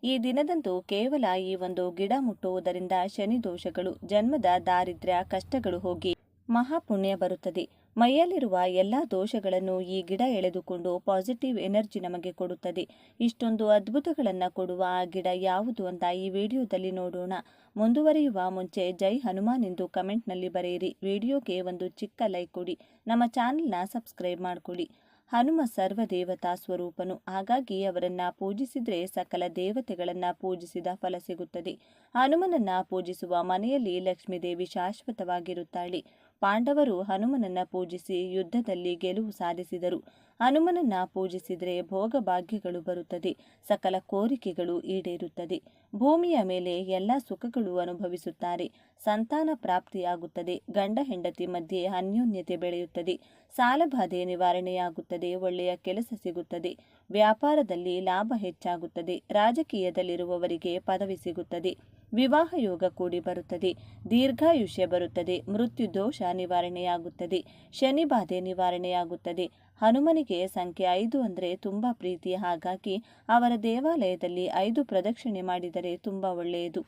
ಈ ದಿನದಂದು ಕೇವಲ ಈ ಒಂದು ಗಿಡ ಮುಟ್ಟುವುದರಿಂದ ಶನಿ ದೋಷಗಳು, ಜನ್ಮದ ದಾರಿದ್ರ್ಯ, ಕಷ್ಟಗಳು ಹೋಗಿ ಮಹಾಪುಣ್ಯ ಬರುತ್ತದೆ. ಮೈಯಲ್ಲಿರುವ ಎಲ್ಲ ದೋಷಗಳನ್ನು ಈ ಗಿಡ ಎಳೆದುಕೊಂಡು ಪಾಸಿಟಿವ್ ಎನರ್ಜಿ ನಮಗೆ ಕೊಡುತ್ತದೆ. ಇಷ್ಟೊಂದು ಅದ್ಭುತಗಳನ್ನು ಕೊಡುವ ಆ ಗಿಡ ಯಾವುದು ಅಂತ ಈ ವಿಡಿಯೋದಲ್ಲಿ ನೋಡೋಣ. ಮುಂದುವರಿಯುವ ಮುಂಚೆ ಜೈ ಹನುಮಾನ್ ಎಂದು ಕಮೆಂಟ್ನಲ್ಲಿ ಬರೆಯಿರಿ. ವಿಡಿಯೋಗೆ ಒಂದು ಚಿಕ್ಕ ಲೈಕ್ ಕೊಡಿ. ನಮ್ಮ ಚಾನೆಲ್ನ ಸಬ್ಸ್ಕ್ರೈಬ್ ಮಾಡಿಕೊಳ್ಳಿ. ಹನುಮ ಸರ್ವ ದೇವತಾ ಸ್ವರೂಪನು, ಹಾಗಾಗಿ ಅವರನ್ನ ಪೂಜಿಸಿದ್ರೆ ಸಕಲ ದೇವತೆಗಳನ್ನ ಪೂಜಿಸಿದ ಫಲ ಸಿಗುತ್ತದೆ. ಹನುಮನನ್ನ ಪೂಜಿಸುವ ಮನೆಯಲ್ಲಿ ಲಕ್ಷ್ಮೀದೇವಿ ಶಾಶ್ವತವಾಗಿರುತ್ತಾಳೆ. ಪಾಂಡವರು ಹನುಮನನ್ನ ಪೂಜಿಸಿ ಯುದ್ಧದಲ್ಲಿ ಗೆಲುವು ಸಾಧಿಸಿದರು. ಹನುಮನನ್ನ ಪೂಜಿಸಿದರೆ ಭೋಗಭಾಗ್ಯಗಳು ಬರುತ್ತದೆ, ಸಕಲ ಕೋರಿಕೆಗಳು ಈಡೇರುತ್ತದೆ. ಭೂಮಿಯ ಮೇಲೆ ಎಲ್ಲ ಸುಖಗಳು ಅನುಭವಿಸುತ್ತಾರೆ. ಸಂತಾನ ಪ್ರಾಪ್ತಿಯಾಗುತ್ತದೆ. ಗಂಡ ಹೆಂಡತಿ ಮಧ್ಯೆ ಅನ್ಯೋನ್ಯತೆ ಬೆಳೆಯುತ್ತದೆ. ಸಾಲಬಾಧೆ ನಿವಾರಣೆಯಾಗುತ್ತದೆ. ಒಳ್ಳೆಯ ಕೆಲಸ ಸಿಗುತ್ತದೆ. ವ್ಯಾಪಾರದಲ್ಲಿ ಲಾಭ ಹೆಚ್ಚಾಗುತ್ತದೆ. ರಾಜಕೀಯದಲ್ಲಿರುವವರಿಗೆ ಪದವಿ ಸಿಗುತ್ತದೆ. ವಿವಾಹ ಯೋಗ ಕೂಡಿ ಬರುತ್ತದೆ. ದೀರ್ಘಾಯುಷ್ಯ ಬರುತ್ತದೆ. ಮೃತ್ಯು ದೋಷ ನಿವಾರಣೆಯಾಗುತ್ತದೆ. ಶನಿ ಬಾಧೆ ನಿವಾರಣೆಯಾಗುತ್ತದೆ. ಹನುಮನಿಗೆ ಸಂಖ್ಯೆ 5 ಅಂದರೆ ತುಂಬ ಪ್ರೀತಿ. ಹಾಗಾಗಿ ಅವರ ದೇವಾಲಯದಲ್ಲಿ 5 ಪ್ರದಕ್ಷಿಣೆ ಮಾಡಿದರೆ ತುಂಬ ಒಳ್ಳೆಯದು.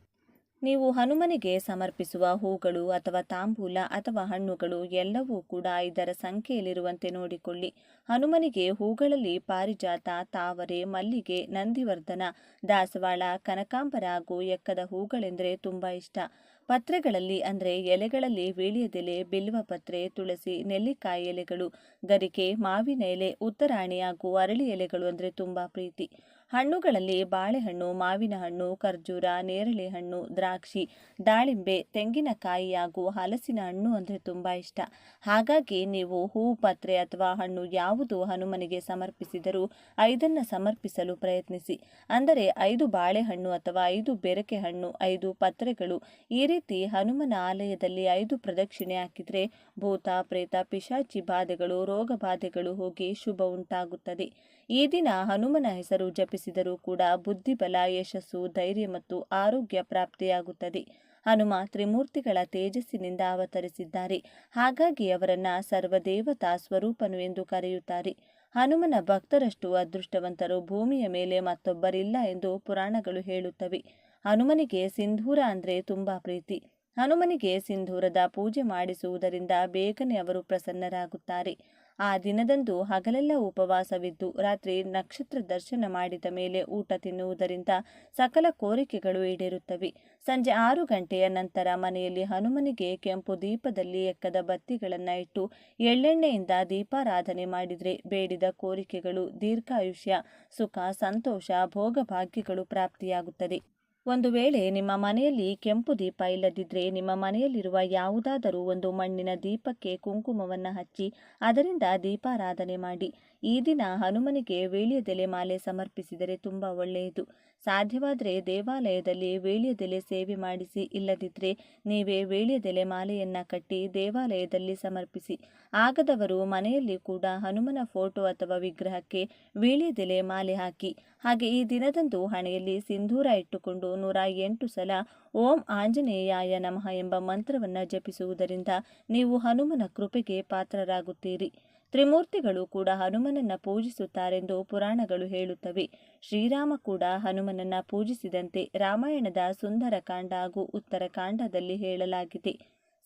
ನೀವು ಹನುಮನಿಗೆ ಸಮರ್ಪಿಸುವ ಹೂಗಳು ಅಥವಾ ತಾಂಬೂಲ ಅಥವಾ ಹಣ್ಣುಗಳು ಎಲ್ಲವೂ ಕೂಡ 5ರ ಸಂಖ್ಯೆಯಲ್ಲಿರುವಂತೆ ನೋಡಿಕೊಳ್ಳಿ. ಹನುಮನಿಗೆ ಹೂಗಳಲ್ಲಿ ಪಾರಿಜಾತ, ತಾವರೆ, ಮಲ್ಲಿಗೆ, ನಂದಿವರ್ಧನ, ದಾಸವಾಳ, ಕನಕಾಂಬರ ಹಾಗೂ ಎಕ್ಕದ ಹೂಗಳೆಂದರೆ ತುಂಬ ಇಷ್ಟ. ಪತ್ರೆಗಳಲ್ಲಿ ಅಂದರೆ ಎಲೆಗಳಲ್ಲಿ ವೀಳ್ಯದೆಲೆ, ಬಿಲ್ವ ಪತ್ರೆ, ತುಳಸಿ, ನೆಲ್ಲಿಕಾಯಿ ಎಲೆಗಳು, ಗರಿಕೆ, ಮಾವಿನ ಎಲೆ, ಉತ್ತರಾಣಿ ಹಾಗೂ ಅರಳಿ ಎಲೆಗಳು ಅಂದರೆ ತುಂಬ ಪ್ರೀತಿ. ಹಣ್ಣುಗಳಲ್ಲಿ ಬಾಳೆಹಣ್ಣು, ಮಾವಿನ ಹಣ್ಣು, ಖರ್ಜೂರ, ನೇರಳೆ ಹಣ್ಣು, ದ್ರಾಕ್ಷಿ, ದಾಳಿಂಬೆ, ತೆಂಗಿನಕಾಯಿ ಹಾಗೂ ಹಲಸಿನ ಹಣ್ಣು ಅಂದರೆ ತುಂಬ ಇಷ್ಟ. ಹಾಗಾಗಿ ನೀವು ಹೂ, ಪತ್ರೆ ಅಥವಾ ಹಣ್ಣು ಯಾವುದು ಹನುಮನಿಗೆ ಸಮರ್ಪಿಸಿದರೂ 5 ಸಮರ್ಪಿಸಲು ಪ್ರಯತ್ನಿಸಿ. ಅಂದರೆ 5 ಬಾಳೆಹಣ್ಣು ಅಥವಾ 5 ಬೆರಕೆ ಹಣ್ಣು, 5 ಪತ್ರೆಗಳು. ಈ ರೀತಿ ಹನುಮನ ಆಲಯದಲ್ಲಿ 5 ಪ್ರದಕ್ಷಿಣೆ ಹಾಕಿದರೆ ಭೂತ, ಪ್ರೇತ, ಪಿಶಾಚಿ ಬಾಧೆಗಳು, ರೋಗ ಬಾಧೆಗಳು ಹೋಗಿ ಶುಭ ಉಂಟಾಗುತ್ತದೆ. ಈ ದಿನ ಹನುಮನ ಹೆಸರು ಜಪಿಸಿದರೂ ಕೂಡ ಬುದ್ಧಿಬಲ, ಯಶಸ್ಸು, ಧೈರ್ಯ ಮತ್ತು ಆರೋಗ್ಯ ಪ್ರಾಪ್ತಿಯಾಗುತ್ತದೆ. ಹನುಮ ತ್ರಿಮೂರ್ತಿಗಳ ತೇಜಸ್ಸಿನಿಂದ ಅವತರಿಸಿದ್ದಾರೆ. ಹಾಗಾಗಿ ಅವರನ್ನ ಸರ್ವದೇವತಾ ಸ್ವರೂಪನು ಎಂದು ಕರೆಯುತ್ತಾರೆ. ಹನುಮನ ಭಕ್ತರಷ್ಟು ಅದೃಷ್ಟವಂತರು ಭೂಮಿಯ ಮೇಲೆ ಮತ್ತೊಬ್ಬರಿಲ್ಲ ಎಂದು ಪುರಾಣಗಳು ಹೇಳುತ್ತವೆ. ಹನುಮನಿಗೆ ಸಿಂಧೂರ ಅಂದರೆ ತುಂಬ ಪ್ರೀತಿ. ಹನುಮನಿಗೆ ಸಿಂಧೂರದ ಪೂಜೆ ಮಾಡಿಸುವುದರಿಂದ ಬೇಗನೆ ಅವರು ಪ್ರಸನ್ನರಾಗುತ್ತಾರೆ. ಆ ದಿನದಂದು ಹಗಲೆಲ್ಲ ಉಪವಾಸವಿದ್ದು ರಾತ್ರಿ ನಕ್ಷತ್ರ ದರ್ಶನ ಮಾಡಿದ ಮೇಲೆ ಊಟ ತಿನ್ನುವುದರಿಂದ ಸಕಲ ಕೋರಿಕೆಗಳು ಈಡೇರುತ್ತವೆ. ಸಂಜೆ 6 ಗಂಟೆಯ ನಂತರ ಮನೆಯಲ್ಲಿ ಹನುಮನಿಗೆ ಕೆಂಪು ದೀಪದಲ್ಲಿ ಎಕ್ಕದ ಬತ್ತಿಗಳನ್ನು ಇಟ್ಟು ಎಳ್ಳೆಣ್ಣೆಯಿಂದ ದೀಪಾರಾಧನೆ ಮಾಡಿದರೆ ಬೇಡಿದ ಕೋರಿಕೆಗಳು, ದೀರ್ಘಾಯುಷ್ಯ, ಸುಖ, ಸಂತೋಷ, ಭೋಗಭಾಗ್ಯಗಳು ಪ್ರಾಪ್ತಿಯಾಗುತ್ತದೆ. ಒಂದು ವೇಳೆ ನಿಮ್ಮ ಮನೆಯಲ್ಲಿ ಕೆಂಪು ದೀಪ ಇಲ್ಲದಿದ್ದರೆ ನಿಮ್ಮ ಮನೆಯಲ್ಲಿರುವ ಯಾವುದಾದರೂ ಒಂದು ಮಣ್ಣಿನ ದೀಪಕ್ಕೆ ಕುಂಕುಮವನ್ನು ಹಚ್ಚಿ ಅದರಿಂದ ದೀಪಾರಾಧನೆ ಮಾಡಿ. ಈ ದಿನ ಹನುಮನಿಗೆ ವೀಳ್ಯದೆಲೆ ಮಾಲೆ ಸಮರ್ಪಿಸಿದರೆ ತುಂಬ ಒಳ್ಳೆಯದು. ಸಾಧ್ಯವಾದರೆ ದೇವಾಲಯದಲ್ಲಿ ವೀಳ್ಯದೆಲೆ ಸೇವೆ ಮಾಡಿಸಿ. ಇಲ್ಲದಿದ್ದರೆ ನೀವೇ ವೀಳ್ಯದೆಲೆ ಮಾಲೆಯನ್ನು ಕಟ್ಟಿ ದೇವಾಲಯದಲ್ಲಿ ಸಮರ್ಪಿಸಿ. ಆಗದವರು ಮನೆಯಲ್ಲಿ ಕೂಡ ಹನುಮನ ಫೋಟೋ ಅಥವಾ ವಿಗ್ರಹಕ್ಕೆ ವೀಳ್ಯದೆಲೆ ಮಾಲೆ ಹಾಕಿ. ಹಾಗೆ ಈ ದಿನದಂದು ಹಣೆಯಲ್ಲಿ ಸಿಂಧೂರ ಇಟ್ಟುಕೊಂಡು 108 ಸಲ ಓಂ ಆಂಜನೇಯಾಯ ನಮಃ ಎಂಬ ಮಂತ್ರವನ್ನು ಜಪಿಸುವುದರಿಂದ ನೀವು ಹನುಮನ ಕೃಪೆಗೆ ಪಾತ್ರರಾಗುತ್ತೀರಿ. ತ್ರಿಮೂರ್ತಿಗಳು ಕೂಡ ಹನುಮನನ್ನ ಪೂಜಿಸುತ್ತಾರೆಂದು ಪುರಾಣಗಳು ಹೇಳುತ್ತವೆ. ಶ್ರೀರಾಮ ಕೂಡ ಹನುಮನನ್ನ ಪೂಜಿಸಿದಂತೆ ರಾಮಾಯಣದ ಸುಂದರ ಕಾಂಡ ಹಾಗೂ ಉತ್ತರ ಕಾಂಡದಲ್ಲಿ ಹೇಳಲಾಗಿದೆ.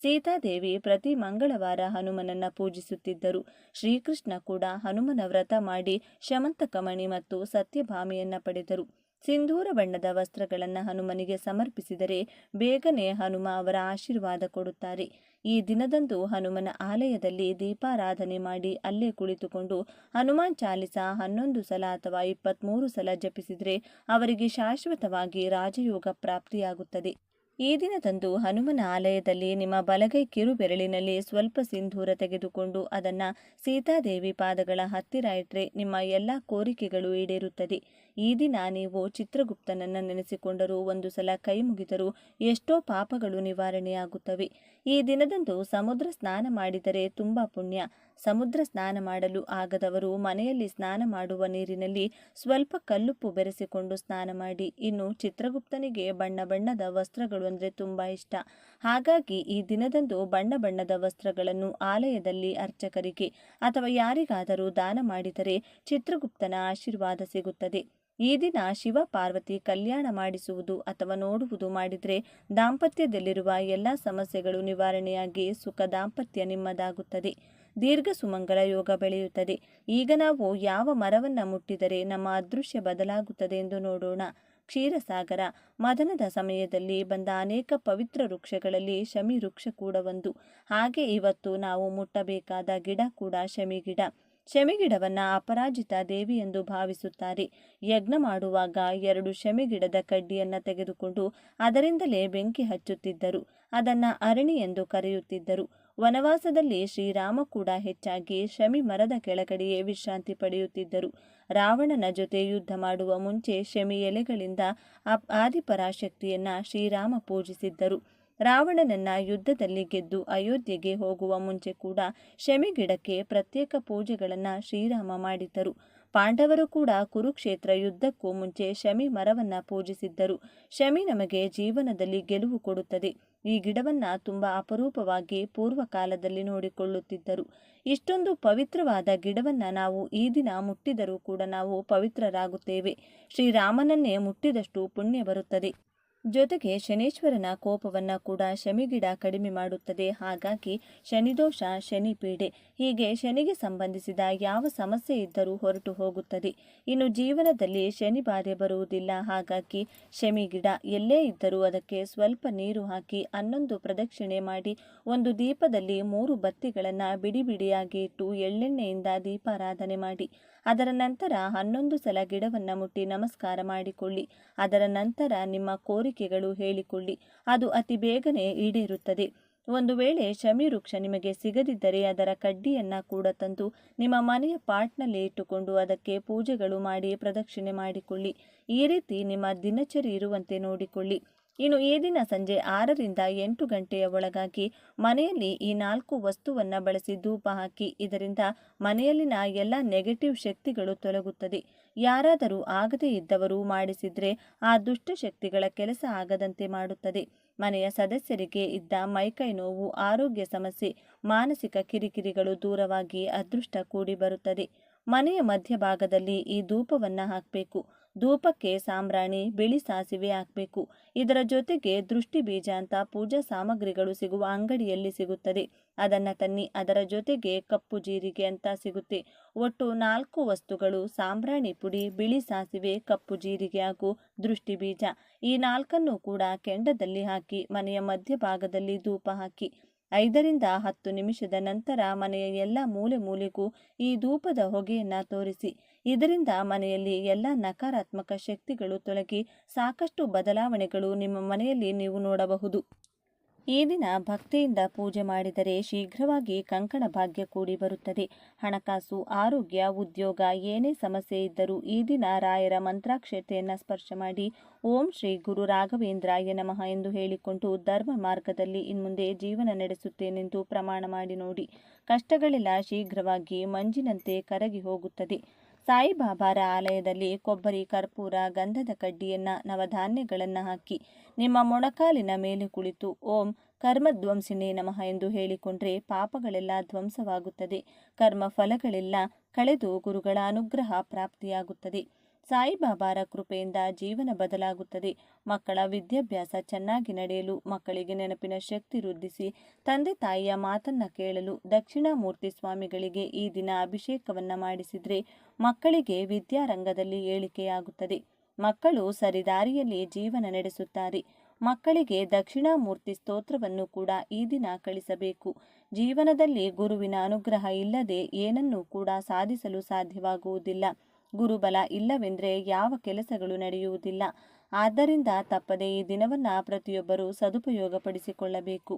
ಸೀತಾದೇವಿ ಪ್ರತಿ ಮಂಗಳವಾರ ಹನುಮನನ್ನ ಪೂಜಿಸುತ್ತಿದ್ದರು. ಶ್ರೀಕೃಷ್ಣ ಕೂಡ ಹನುಮನ ವ್ರತ ಮಾಡಿ ಶಮಂತಕಮಣಿ ಮತ್ತು ಸತ್ಯಭಾಮೆಯನ್ನ ಪಡೆದರು. ಸಿಂಧೂರ ಬಣ್ಣದ ವಸ್ತ್ರಗಳನ್ನು ಹನುಮನಿಗೆ ಸಮರ್ಪಿಸಿದರೆ ಬೇಗನೆ ಹನುಮ ಅವರ ಆಶೀರ್ವಾದ ಕೊಡುತ್ತಾರೆ. ಈ ದಿನದಂದು ಹನುಮನ ಆಲಯದಲ್ಲಿ ದೀಪಾರಾಧನೆ ಮಾಡಿ ಅಲ್ಲೇ ಕುಳಿತುಕೊಂಡು ಹನುಮಾನ್ ಚಾಲಿಸ 11 ಸಲ ಅಥವಾ 23 ಸಲ ಜಪಿಸಿದರೆ ಅವರಿಗೆ ಶಾಶ್ವತವಾಗಿ ರಾಜಯೋಗ ಪ್ರಾಪ್ತಿಯಾಗುತ್ತದೆ. ಈ ದಿನದಂದು ಹನುಮನ ಆಲಯದಲ್ಲಿ ನಿಮ್ಮ ಬಲಗೈ ಕಿರು ಬೆರಳಿನಲ್ಲಿ ಸ್ವಲ್ಪ ಸಿಂಧೂರ ತೆಗೆದುಕೊಂಡು ಅದನ್ನು ಸೀತಾದೇವಿ ಪಾದಗಳ ಹತ್ತಿರ ಇಟ್ಟರೆ ನಿಮ್ಮ ಎಲ್ಲ ಕೋರಿಕೆಗಳು ಈಡೇರುತ್ತದೆ. ಈ ದಿನ ನೀವು ಚಿತ್ರಗುಪ್ತನನ್ನು ನೆನೆಸಿಕೊಂಡರೂ, ಒಂದು ಸಲ ಕೈ ಮುಗಿದರೂ ಎಷ್ಟೋ ಪಾಪಗಳು ನಿವಾರಣೆಯಾಗುತ್ತವೆ. ಈ ದಿನದಂದು ಸಮುದ್ರ ಸ್ನಾನ ಮಾಡಿದರೆ ತುಂಬ ಪುಣ್ಯ. ಸಮುದ್ರ ಸ್ನಾನ ಮಾಡಲು ಆಗದವರು ಮನೆಯಲ್ಲಿ ಸ್ನಾನ ಮಾಡುವ ನೀರಿನಲ್ಲಿ ಸ್ವಲ್ಪ ಕಲ್ಲುಪ್ಪು ಬೆರೆಸಿಕೊಂಡು ಸ್ನಾನ ಮಾಡಿ. ಇನ್ನು ಚಿತ್ರಗುಪ್ತನಿಗೆ ಬಣ್ಣ ಬಣ್ಣದ ವಸ್ತ್ರಗಳು ಅಂದರೆ ತುಂಬ ಇಷ್ಟ. ಹಾಗಾಗಿ ಈ ದಿನದಂದು ಬಣ್ಣ ಬಣ್ಣದ ವಸ್ತ್ರಗಳನ್ನು ಆಲಯದಲ್ಲಿ ಅರ್ಚಕರಿಗೆ ಅಥವಾ ಯಾರಿಗಾದರೂ ದಾನ ಮಾಡಿದರೆ ಚಿತ್ರಗುಪ್ತನ ಆಶೀರ್ವಾದ ಸಿಗುತ್ತದೆ. ಈ ದಿನ ಶಿವ ಪಾರ್ವತಿ ಕಲ್ಯಾಣ ಮಾಡಿಸುವುದು ಅಥವಾ ನೋಡುವುದು ಮಾಡಿದರೆ ದಾಂಪತ್ಯದಲ್ಲಿರುವ ಎಲ್ಲ ಸಮಸ್ಯೆಗಳು ನಿವಾರಣೆಯಾಗಿ ಸುಖ ದಾಂಪತ್ಯ ನಿಮ್ಮದಾಗುತ್ತದೆ. ದೀರ್ಘ ಸುಮಂಗಲ ಯೋಗ ಬೆಳೆಯುತ್ತದೆ. ಈಗ ನಾವು ಯಾವ ಮರವನ್ನು ಮುಟ್ಟಿದರೆ ನಮ್ಮ ಅದೃಶ್ಯ ಬದಲಾಗುತ್ತದೆ ಎಂದು ನೋಡೋಣ. ಕ್ಷೀರಸಾಗರ ಮದನದ ಸಮಯದಲ್ಲಿ ಬಂದ ಅನೇಕ ಪವಿತ್ರ ವೃಕ್ಷಗಳಲ್ಲಿ ಶಮಿ ವೃಕ್ಷ ಕೂಡ ಒಂದು. ಹಾಗೆ ಇವತ್ತು ನಾವು ಮುಟ್ಟಬೇಕಾದ ಗಿಡ ಕೂಡ ಶಮಿ ಗಿಡ. ಶಮಿ ಗಿಡವನ್ನು ಅಪರಾಜಿತ ದೇವಿ ಎಂದು ಭಾವಿಸುತ್ತಾರೆ. ಯಜ್ಞ ಮಾಡುವಾಗ 2 ಶಮಿ ಗಿಡದ ಕಡ್ಡಿಯನ್ನು ತೆಗೆದುಕೊಂಡು ಅದರಿಂದಲೇ ಬೆಂಕಿ ಹಚ್ಚುತ್ತಿದ್ದರು. ಅದನ್ನು ಅರಣಿ ಎಂದು ಕರೆಯುತ್ತಿದ್ದರು. ವನವಾಸದಲ್ಲಿ ಶ್ರೀರಾಮ ಕೂಡ ಹೆಚ್ಚಾಗಿ ಶಮಿ ಮರದ ಕೆಳಗಡೆಯೇ ವಿಶ್ರಾಂತಿ ಪಡೆಯುತ್ತಿದ್ದರು. ರಾವಣನ ಜೊತೆ ಯುದ್ಧ ಮಾಡುವ ಮುಂಚೆ ಶಮಿ ಎಲೆಗಳಿಂದ ಆದಿಪರಾಶಕ್ತಿಯನ್ನ ಶ್ರೀರಾಮ ಪೂಜಿಸಿದ್ದರು. ರಾವಣನನ್ನ ಯುದ್ಧದಲ್ಲಿ ಗೆದ್ದು ಅಯೋಧ್ಯೆಗೆ ಹೋಗುವ ಮುಂಚೆ ಕೂಡ ಶಮಿ ಗಿಡಕ್ಕೆ ಪ್ರತ್ಯೇಕ ಪೂಜೆಗಳನ್ನು ಶ್ರೀರಾಮ ಮಾಡಿದ್ದರು. ಪಾಂಡವರು ಕೂಡ ಕುರುಕ್ಷೇತ್ರ ಯುದ್ಧಕ್ಕೂ ಮುಂಚೆ ಶಮಿ ಮರವನ್ನ ಪೂಜಿಸಿದ್ದರು. ಶಮಿ ನಮಗೆ ಜೀವನದಲ್ಲಿ ಗೆಲುವು ಕೊಡುತ್ತದೆ. ಈ ಗಿಡವನ್ನ ತುಂಬಾ ಅಪರೂಪವಾಗಿ ಪೂರ್ವ ಕಾಲದಲ್ಲಿ ನೋಡಿಕೊಳ್ಳುತ್ತಿದ್ದರು. ಇಷ್ಟೊಂದು ಪವಿತ್ರವಾದ ಗಿಡವನ್ನ ನಾವು ಈ ದಿನ ಮುಟ್ಟಿದರೂ ಕೂಡ ನಾವು ಪವಿತ್ರರಾಗುತ್ತೇವೆ. ಶ್ರೀರಾಮನನ್ನೇ ಮುಟ್ಟಿದಷ್ಟು ಪುಣ್ಯ ಬರುತ್ತದೆ. ಜೊತೆಗೆ ಶನೀಶ್ವರನ ಕೋಪವನ್ನು ಕೂಡ ಶಮಿಗಿಡ ಕಡಿಮೆ ಮಾಡುತ್ತದೆ. ಹಾಗಾಗಿ ಶನಿದೋಷ, ಶನಿ ಪೀಡೆ, ಹೀಗೆ ಶನಿಗೆ ಸಂಬಂಧಿಸಿದ ಯಾವ ಸಮಸ್ಯೆ ಇದ್ದರೂ ಹೊರಟು ಹೋಗುತ್ತದೆ. ಇನ್ನು ಜೀವನದಲ್ಲಿ ಶನಿ ಬಾಧೆ ಬರುವುದಿಲ್ಲ. ಹಾಗಾಗಿ ಶಮಿಗಿಡ ಎಲ್ಲೇ ಇದ್ದರೂ ಅದಕ್ಕೆ ಸ್ವಲ್ಪ ನೀರು ಹಾಕಿ 11 ಪ್ರದಕ್ಷಿಣೆ ಮಾಡಿ ಒಂದು ದೀಪದಲ್ಲಿ 3 ಬತ್ತಿಗಳನ್ನು ಬಿಡಿ ಬಿಡಿಯಾಗಿ ಇಟ್ಟು ಎಳ್ಳೆಣ್ಣೆಯಿಂದ ದೀಪಾರಾಧನೆ ಮಾಡಿ ಅದರ ನಂತರ 11 ಸಲ ಗಿಡವನ್ನು ಮುಟ್ಟಿ ನಮಸ್ಕಾರ ಮಾಡಿಕೊಳ್ಳಿ. ಅದರ ನಂತರ ನಿಮ್ಮ ಕೋರಿಕೆಗಳು ಹೇಳಿಕೊಳ್ಳಿ. ಅದು ಅತಿ ಬೇಗನೆ ಈಡೇರುತ್ತದೆ. ಒಂದು ವೇಳೆ ಶಮಿ ವೃಕ್ಷ ನಿಮಗೆ ಸಿಗದಿದ್ದರೆ ಅದರ ಕಡ್ಡಿಯನ್ನ ಕೂಡ ತಂದು ನಿಮ್ಮ ಮನೆಯ ಪಾಟ್ನಲ್ಲಿ ಇಟ್ಟುಕೊಂಡು ಅದಕ್ಕೆ ಪೂಜೆಗಳು ಮಾಡಿ ಪ್ರದಕ್ಷಿಣೆ ಮಾಡಿಕೊಳ್ಳಿ. ಈ ರೀತಿ ನಿಮ್ಮ ದಿನಚರಿ ಇರುವಂತೆ ನೋಡಿಕೊಳ್ಳಿ. ಇನ್ನು ಈ ದಿನ ಸಂಜೆ 6 ರಿಂದ 8 ಗಂಟೆಯ ಒಳಗಾಗಿ ಮನೆಯಲ್ಲಿ ಈ 4 ವಸ್ತುವನ್ನು ಬಳಸಿ ಧೂಪ ಹಾಕಿ. ಇದರಿಂದ ಮನೆಯಲ್ಲಿನ ಎಲ್ಲ ನೆಗೆಟಿವ್ ಶಕ್ತಿಗಳು ತೊಲಗುತ್ತದೆ. ಯಾರಾದರೂ ಆಗದೇ ಇದ್ದವರು ಮಾಡಿಸಿದ್ರೆ ಆ ದುಷ್ಟ ಶಕ್ತಿಗಳ ಕೆಲಸ ಆಗದಂತೆ ಮಾಡುತ್ತದೆ. ಮನೆಯ ಸದಸ್ಯರಿಗೆ ಇದ್ದ ಮೈಕೈ ನೋವು, ಆರೋಗ್ಯ ಸಮಸ್ಯೆ, ಮಾನಸಿಕ ಕಿರಿಕಿರಿಗಳು ದೂರವಾಗಿ ಅದೃಷ್ಟ ಕೂಡಿ ಬರುತ್ತದೆ. ಮನೆಯ ಮಧ್ಯಭಾಗದಲ್ಲಿ ಈ ಧೂಪವನ್ನು ಹಾಕಬೇಕು. ಧೂಪಕ್ಕೆ ಸಾಂಬ್ರಾಣಿ, ಬಿಳಿ ಸಾಸಿವೆ ಹಾಕಬೇಕು. ಇದರ ಜೊತೆಗೆ ದೃಷ್ಟಿ ಬೀಜ ಅಂತ ಪೂಜಾ ಸಾಮಗ್ರಿಗಳು ಸಿಗುವ ಅಂಗಡಿಯಲ್ಲಿ ಸಿಗುತ್ತದೆ. ಅದನ್ನು ತನ್ನಿ. ಅದರ ಜೊತೆಗೆ ಕಪ್ಪು ಜೀರಿಗೆ ಅಂತ ಸಿಗುತ್ತೆ. ಒಟ್ಟು 4 ವಸ್ತುಗಳು: ಸಾಂಬ್ರಾಣಿ ಪುಡಿ, ಬಿಳಿ ಸಾಸಿವೆ, ಕಪ್ಪು ಜೀರಿಗೆ ಹಾಗೂ ದೃಷ್ಟಿ ಬೀಜ. ಈ 4ನ್ನು ಕೂಡ ಕೆಂಡದಲ್ಲಿ ಹಾಕಿ ಮನೆಯ ಮಧ್ಯಭಾಗದಲ್ಲಿ ಧೂಪ ಹಾಕಿ. 5 ರಿಂದ 10 ನಿಮಿಷದ ನಂತರ ಮನೆಯ ಎಲ್ಲ ಮೂಲೆ ಮೂಲೆಗೂ ಈ ಧೂಪದ ಹೊಗೆಯನ್ನು ತೋರಿಸಿ. ಇದರಿಂದ ಮನೆಯಲ್ಲಿ ಎಲ್ಲ ನಕಾರಾತ್ಮಕ ಶಕ್ತಿಗಳು ತೊಲಗಿ ಸಾಕಷ್ಟು ಬದಲಾವಣೆಗಳು ನಿಮ್ಮ ಮನೆಯಲ್ಲಿ ನೀವು ನೋಡಬಹುದು. ಈ ದಿನ ಭಕ್ತಿಯಿಂದ ಪೂಜೆ ಮಾಡಿದರೆ ಶೀಘ್ರವಾಗಿ ಕಂಕಣ ಭಾಗ್ಯ ಕೂಡಿ ಬರುತ್ತದೆ. ಹಣಕಾಸು, ಆರೋಗ್ಯ, ಉದ್ಯೋಗ ಏನೇ ಸಮಸ್ಯೆ ಇದ್ದರೂ ಈ ದಿನ ರಾಯರ ಮಂತ್ರಾಕ್ಷತೆಯನ್ನು ಸ್ಪರ್ಶ ಮಾಡಿ ಓಂ ಶ್ರೀ ಗುರು ರಾಘವೇಂದ್ರಾಯ ನಮಃ ಎಂದು ಹೇಳಿಕೊಂಡು ಧರ್ಮ ಮಾರ್ಗದಲ್ಲಿ ಇನ್ಮುಂದೆ ಜೀವನ ನಡೆಸುತ್ತೇನೆಂದು ಪ್ರಮಾಣ ಮಾಡಿ ನೋಡಿ. ಕಷ್ಟಗಳೆಲ್ಲ ಶೀಘ್ರವಾಗಿ ಮಂಜಿನಂತೆ ಕರಗಿ ಹೋಗುತ್ತದೆ. ಸಾಯಿಬಾಬಾರ ಆಲಯದಲ್ಲಿ ಕೊಬ್ಬರಿ, ಕರ್ಪೂರ, ಗಂಧದ ಕಡ್ಡಿಯನ್ನು, ನವಧಾನ್ಯಗಳನ್ನು ಹಾಕಿ ನಿಮ್ಮ ಮೊಣಕಾಲಿನ ಮೇಲೆ ಕುಳಿತು ಓಂ ಕರ್ಮಧ್ವಂಸಿನೇ ನಮಃ ಎಂದು ಹೇಳಿಕೊಂಡ್ರೆ ಪಾಪಗಳೆಲ್ಲ ಧ್ವಂಸವಾಗುತ್ತದೆ. ಕರ್ಮ ಫಲಗಳೆಲ್ಲ ಕಳೆದು ಗುರುಗಳ ಅನುಗ್ರಹ ಪ್ರಾಪ್ತಿಯಾಗುತ್ತದೆ. ಸಾಯಿಬಾಬಾರ ಕೃಪೆಯಿಂದ ಜೀವನ ಬದಲಾಗುತ್ತದೆ. ಮಕ್ಕಳ ವಿದ್ಯಾಭ್ಯಾಸ ಚೆನ್ನಾಗಿ ನಡೆಯಲು, ಮಕ್ಕಳಿಗೆ ನೆನಪಿನ ಶಕ್ತಿ ವೃದ್ಧಿಸಿ, ತಂದೆ ತಾಯಿಯ ಮಾತನ್ನ ಕೇಳಲು ದಕ್ಷಿಣಾಮೂರ್ತಿ ಸ್ವಾಮಿಗಳಿಗೆ ಈ ದಿನ ಅಭಿಷೇಕವನ್ನ ಮಾಡಿಸಿದ್ರೆ ಮಕ್ಕಳಿಗೆ ವಿದ್ಯಾರಂಗದಲ್ಲಿ ಏಳಿಕೆಯಾಗುತ್ತದೆ. ಮಕ್ಕಳು ಸರಿದಾರಿಯಲ್ಲಿ ಜೀವನ ನಡೆಸುತ್ತಾರೆ. ಮಕ್ಕಳಿಗೆ ದಕ್ಷಿಣಾಮೂರ್ತಿ ಸ್ತೋತ್ರವನ್ನು ಕೂಡ ಈ ದಿನ ಕಳಿಸಬೇಕು. ಜೀವನದಲ್ಲಿ ಗುರುವಿನ ಅನುಗ್ರಹ ಇಲ್ಲದೆ ಏನನ್ನೂ ಕೂಡ ಸಾಧಿಸಲು ಸಾಧ್ಯವಾಗುವುದಿಲ್ಲ. ಗುರುಬಲ ಇಲ್ಲವೆಂದರೆ ಯಾವ ಕೆಲಸಗಳು ನಡೆಯುವುದಿಲ್ಲ. ಆದ್ದರಿಂದ ತಪ್ಪದೆ ಈ ದಿನವನ್ನು ಪ್ರತಿಯೊಬ್ಬರೂ ಸದುಪಯೋಗಪಡಿಸಿಕೊಳ್ಳಬೇಕು.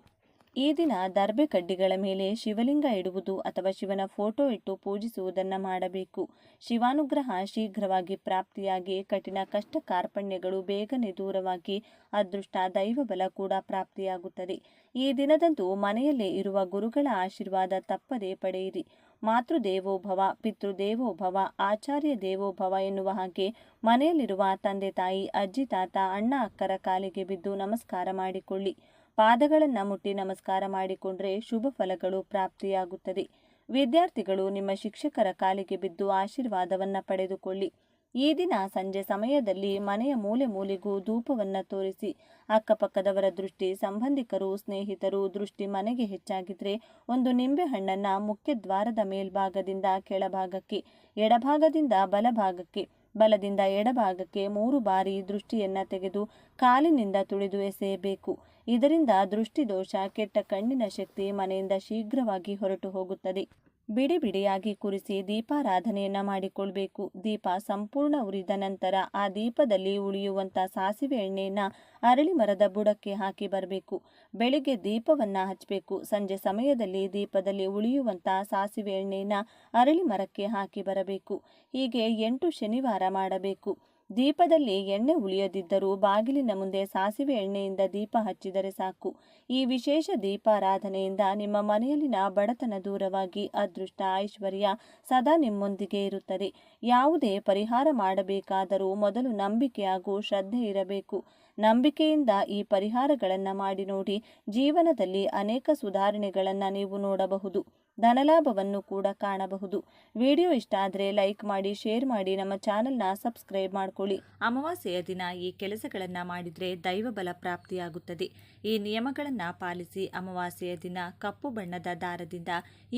ಈ ದಿನ ದರ್ಬೆ ಕಡ್ಡಿಗಳ ಮೇಲೆ ಶಿವಲಿಂಗ ಇಡುವುದು ಅಥವಾ ಶಿವನ ಫೋಟೋ ಇಟ್ಟು ಪೂಜಿಸುವುದನ್ನು ಮಾಡಬೇಕು. ಶಿವಾನುಗ್ರಹ ಶೀಘ್ರವಾಗಿ ಪ್ರಾಪ್ತಿಯಾಗಿ ಕಠಿಣ ಕಷ್ಟ ಕಾರ್ಪಣ್ಯಗಳು ಬೇಗನೆ ದೂರವಾಗಿ ಅದೃಷ್ಟ, ದೈವಬಲ ಕೂಡ ಪ್ರಾಪ್ತಿಯಾಗುತ್ತದೆ. ಈ ದಿನದಂದು ಮನೆಯಲ್ಲೇ ಇರುವ ಗುರುಗಳ ಆಶೀರ್ವಾದ ತಪ್ಪದೇ ಪಡೆಯಿರಿ. ಮಾತೃದೇವೋಭವ, ಪಿತೃದೇವೋಭವ, ಆಚಾರ್ಯ ದೇವೋಭವ ಎನ್ನುವ ಹಾಗೆ ಮನೆಯಲ್ಲಿರುವ ತಂದೆ ತಾಯಿ, ಅಜ್ಜಿ ತಾತ, ಅಣ್ಣ ಅಕ್ಕರ ಕಾಲಿಗೆ ಬಿದ್ದು ನಮಸ್ಕಾರ ಮಾಡಿಕೊಳ್ಳಿ. ಪಾದಗಳನ್ನು ಮುಟ್ಟಿ ನಮಸ್ಕಾರ ಮಾಡಿಕೊಂಡ್ರೆ ಶುಭ ಫಲಗಳು ಪ್ರಾಪ್ತಿಯಾಗುತ್ತದೆ. ವಿದ್ಯಾರ್ಥಿಗಳು ನಿಮ್ಮ ಶಿಕ್ಷಕರ ಕಾಲಿಗೆ ಬಿದ್ದು ಆಶೀರ್ವಾದವನ್ನು ಪಡೆದುಕೊಳ್ಳಿ. ಈ ದಿನ ಸಂಜೆ ಸಮಯದಲ್ಲಿ ಮನೆಯ ಮೂಲೆ ಮೂಲೆಗೂ ಧೂಪವನ್ನು ತೋರಿಸಿ. ಅಕ್ಕಪಕ್ಕದವರ ದೃಷ್ಟಿ, ಸಂಬಂಧಿಕರು, ಸ್ನೇಹಿತರು ದೃಷ್ಟಿ ಮನೆಗೆ ಹೆಚ್ಚಾಗಿದ್ರೆ ಒಂದು ನಿಂಬೆ ಹಣ್ಣನ್ನು ಮುಖ್ಯ ದ್ವಾರದ ಮೇಲ್ಭಾಗದಿಂದ ಕೆಳಭಾಗಕ್ಕೆ, ಎಡಭಾಗದಿಂದ ಬಲಭಾಗಕ್ಕೆ, ಬಲದಿಂದ ಎಡಭಾಗಕ್ಕೆ 3 ಬಾರಿ ದೃಷ್ಟಿಯನ್ನು ತೆಗೆದು ಕಾಲಿನಿಂದ ತುಳಿದು ಎಸೆಯಬೇಕು. ಇದರಿಂದ ದೃಷ್ಟಿದೋಷ, ಕೆಟ್ಟ ಕಣ್ಣಿನ ಶಕ್ತಿ ಮನೆಯಿಂದ ಶೀಘ್ರವಾಗಿ ಹೊರಟು ಹೋಗುತ್ತದೆ. ಬಿಡಿ ಬಿಡಿಯಾಗಿ ಕುರಿಸಿ ದೀಪಾರಾಧನೆಯನ್ನ ಮಾಡಿಕೊಳ್ಬೇಕು. ದೀಪ ಸಂಪೂರ್ಣ ಉರಿದ ನಂತರ ಆ ದೀಪದಲ್ಲಿ ಉಳಿಯುವಂಥ ಸಾಸಿವೆ ಎಣ್ಣೆಯನ್ನ ಅರಳಿ ಮರದ ಬುಡಕ್ಕೆ ಹಾಕಿ ಬರಬೇಕು. ಬೆಳಿಗ್ಗೆ ದೀಪವನ್ನ ಹಚ್ಚಬೇಕು. ಸಂಜೆ ಸಮಯದಲ್ಲಿ ದೀಪದಲ್ಲಿ ಉಳಿಯುವಂಥ ಸಾಸಿವೆ ಎಣ್ಣೆಯನ್ನ ಅರಳಿ ಮರಕ್ಕೆ ಹಾಕಿ ಬರಬೇಕು. ಹೀಗೆ 8 ಶನಿವಾರ ಮಾಡಬೇಕು. ದೀಪದಲ್ಲಿ ಎಣ್ಣೆ ಉಳಿಯದಿದ್ದರೂ ಬಾಗಿಲಿನ ಮುಂದೆ ಸಾಸಿವೆ ಎಣ್ಣೆಯಿಂದ ದೀಪ ಹಚ್ಚಿದರೆ ಸಾಕು. ಈ ವಿಶೇಷ ದೀಪಾರಾಧನೆಯಿಂದ ನಿಮ್ಮ ಮನೆಯಲ್ಲಿನ ಬಡತನ ದೂರವಾಗಿ ಅದೃಷ್ಟ, ಐಶ್ವರ್ಯ ಸದಾ ನಿಮ್ಮೊಂದಿಗೆ ಇರುತ್ತದೆ. ಯಾವುದೇ ಪರಿಹಾರ ಮಾಡಬೇಕಾದರೂ ಮೊದಲು ನಂಬಿಕೆ ಹಾಗೂ ಶ್ರದ್ಧೆ ಇರಬೇಕು. ನಂಬಿಕೆಯಿಂದ ಈ ಪರಿಹಾರಗಳನ್ನು ಮಾಡಿ ನೋಡಿ. ಜೀವನದಲ್ಲಿ ಅನೇಕ ಸುಧಾರಣೆಗಳನ್ನು ನೀವು ನೋಡಬಹುದು. ಧನಲಾಭವನ್ನು ಕೂಡ ಕಾಣಬಹುದು. ವಿಡಿಯೋ ಇಷ್ಟ ಆದರೆ ಲೈಕ್ ಮಾಡಿ, ಶೇರ್ ಮಾಡಿ, ನಮ್ಮ ಚಾನೆಲ್ನ ಸಬ್ಸ್ಕ್ರೈಬ್ ಮಾಡ್ಕೊಳ್ಳಿ. ಅಮಾವಾಸ್ಯೆಯ ದಿನ ಈ ಕೆಲಸಗಳನ್ನು ಮಾಡಿದರೆ ದೈವಬಲ ಪ್ರಾಪ್ತಿಯಾಗುತ್ತದೆ. ಈ ನಿಯಮಗಳನ್ನು ಪಾಲಿಸಿ ಅಮಾವಾಸ್ಯೆಯ ದಿನ ಕಪ್ಪು ಬಣ್ಣದ ದಾರದಿಂದ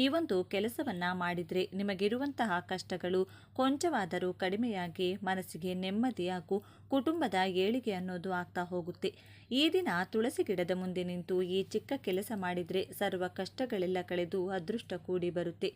ಈ ಒಂದು ಕೆಲಸವನ್ನು ಮಾಡಿದರೆ ನಿಮಗಿರುವಂತಹ ಕಷ್ಟಗಳು ಕೊಂಚವಾದರೂ ಕಡಿಮೆಯಾಗಿ ಮನಸ್ಸಿಗೆ ನೆಮ್ಮದಿ ಹಾಗೂ ಕುಟುಂಬದ ಏಳಿಗೆ ಅನ್ನೋದು ಆಗ್ತಾ ಹೋಗುತ್ತೆ. ಈ ದಿನ ತುಳಸಿ ಗಿಡದ ಮುಂದೆ ನಿಂತು ಈ ಚಿಕ್ಕ ಕೆಲಸ ಮಾಡಿದರೆ ಸರ್ವ ಕಷ್ಟಗಳೆಲ್ಲ ಕಳೆದು ಅದೃಷ್ಟ ಕೂಡಿ ಬರುತ್ತೆ.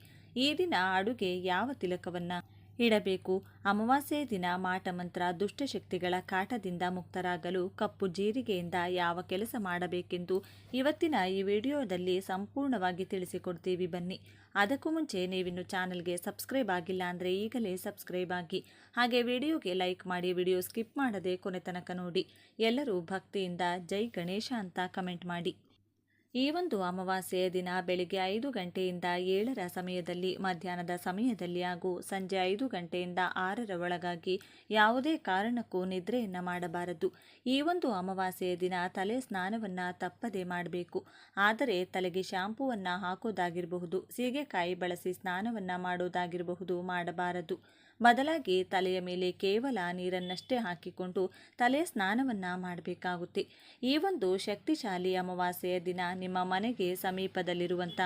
ಈ ದಿನ ಅಡುಗೆ ಯಾವ ತಿಲಕವನ್ನು ಇಡಬೇಕು? ಅಮಾವಾಸ್ಯೆಯ ದಿನ ಮಾಟಮಂತ್ರ, ದುಷ್ಟಶಕ್ತಿಗಳ ಕಾಟದಿಂದ ಮುಕ್ತರಾಗಲು ಕಪ್ಪು ಜೀರಿಗೆಯಿಂದ ಯಾವ ಕೆಲಸ ಮಾಡಬೇಕೆಂದು ಇವತ್ತಿನ ಈ ವಿಡಿಯೋದಲ್ಲಿ ಸಂಪೂರ್ಣವಾಗಿ ತಿಳಿಸಿಕೊಡ್ತೀವಿ. ಬನ್ನಿ. ಅದಕ್ಕೂ ಮುಂಚೆ ನೀವಿನ್ನು ಚಾನಲ್ಗೆ ಸಬ್ಸ್ಕ್ರೈಬ್ ಆಗಿಲ್ಲ ಅಂದರೆ ಈಗಲೇ ಸಬ್ಸ್ಕ್ರೈಬ್ ಆಗಿ, ಹಾಗೆ ವಿಡಿಯೋಗೆ ಲೈಕ್ ಮಾಡಿ, ವಿಡಿಯೋ ಸ್ಕಿಪ್ ಮಾಡದೆ ಕೊನೆ ತನಕ ನೋಡಿ. ಎಲ್ಲರೂ ಭಕ್ತಿಯಿಂದ ಜೈ ಗಣೇಶ ಅಂತ ಕಮೆಂಟ್ ಮಾಡಿ. ಈ ಒಂದು ಅಮಾವಾಸ್ಯೆಯ ದಿನ ಬೆಳಿಗ್ಗೆ 5 ಗಂಟೆಯಿಂದ 7ರ ಸಮಯದಲ್ಲಿ, ಮಧ್ಯಾಹ್ನದ ಸಮಯದಲ್ಲಿ ಹಾಗೂ ಸಂಜೆ 5 ಗಂಟೆಯಿಂದ 6ರ ಒಳಗಾಗಿ ಯಾವುದೇ ಕಾರಣಕ್ಕೂ ನಿದ್ರೆಯನ್ನು ಮಾಡಬಾರದು. ಈ ಒಂದು ಅಮಾವಾಸ್ಯೆಯ ದಿನ ತಲೆ ಸ್ನಾನವನ್ನು ತಪ್ಪದೇ ಮಾಡಬೇಕು. ಆದರೆ ತಲೆಗೆ ಶಾಂಪೂವನ್ನು ಹಾಕೋದಾಗಿರಬಹುದು, ಸೀಗೆಕಾಯಿ ಬಳಸಿ ಸ್ನಾನವನ್ನು ಮಾಡೋದಾಗಿರಬಹುದು ಮಾಡಬಾರದು. ಬದಲಾಗಿ ತಲೆಯ ಮೇಲೆ ಕೇವಲ ನೀರನ್ನಷ್ಟೇ ಹಾಕಿಕೊಂಡು ತಲೆಯ ಸ್ನಾನವನ್ನು ಮಾಡಬೇಕಾಗುತ್ತೆ. ಈ ಒಂದು ಶಕ್ತಿಶಾಲಿ ಅಮಾವಾಸ್ಯೆಯ ದಿನ ನಿಮ್ಮ ಮನೆಗೆ ಸಮೀಪದಲ್ಲಿರುವಂಥ